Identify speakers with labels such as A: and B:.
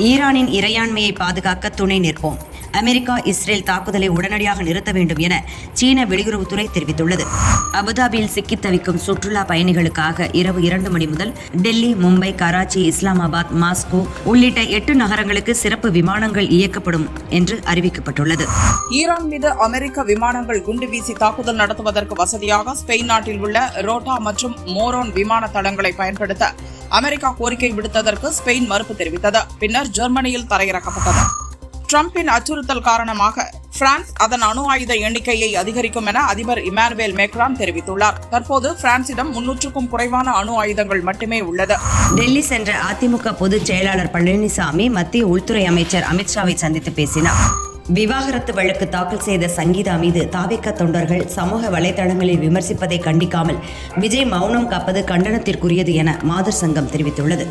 A: ஈரானின் இறையாண்மையை பாதுகாக்க துணை நிற்போம். அமெரிக்கா இஸ்ரேல் தாக்குதலை உடனடியாக நிறுத்த வேண்டும் என சீன வெளியுறவுத்துறை தெரிவித்துள்ளது. அபுதாபியில் சிக்கித் தவிக்கும் சுற்றுலா பயணிகளுக்காக இரவு 2 மணி முதல் டெல்லி, மும்பை, கராச்சி, இஸ்லாமாபாத், மாஸ்கோ உள்ளிட்ட 8 நகரங்களுக்கு சிறப்பு விமானங்கள் இயக்கப்படும் என்று அறிவிக்கப்பட்டுள்ளது.
B: ஈரான் மீது அமெரிக்க விமானங்கள் குண்டு வீசி தாக்குதல் நடத்துவதற்கு வசதியாக ஸ்பெயின் நாட்டில் உள்ள ரோட்டா மற்றும் மோரோன் விமான தளங்களை பயன்படுத்த அமெரிக்கா கோரிக்கை விடுத்ததற்கு ஸ்பெயின் மறுப்பு தெரிவித்தது. பின்னர் ஜெர்மனியில் தரையிறக்கப்பட்டது. டிரம்பின் அச்சுறுத்தல் காரணமாக பிரான்ஸ் அதன் அணு ஆயுத எண்ணிக்கையை அதிகரிக்கும் என அதிபர் இமானுவேல் மேக்ரான் தெரிவித்துள்ளார். தற்போது பிரான்சிடம் 300க்கும் குறைவான அணு ஆயுதங்கள் மட்டுமே உள்ளது.
A: டெல்லி சென்ற அதிமுக பொதுச் செயலாளர் பழனிசாமி மத்திய உள்துறை அமைச்சர் அமித்ஷாவை சந்தித்து பேசினார். விவாகரத்து வழக்கு தாக்கல் செய்த சங்கீதா மீது தாவேகா தொண்டர்கள் சமூக வலைதளங்களில் விமர்சிப்பதை கண்டிக்காமல் விஜய் மௌனம் காப்பது கண்டனத்திற்குரியது என மாதர் சங்கம் தெரிவித்துள்ளது.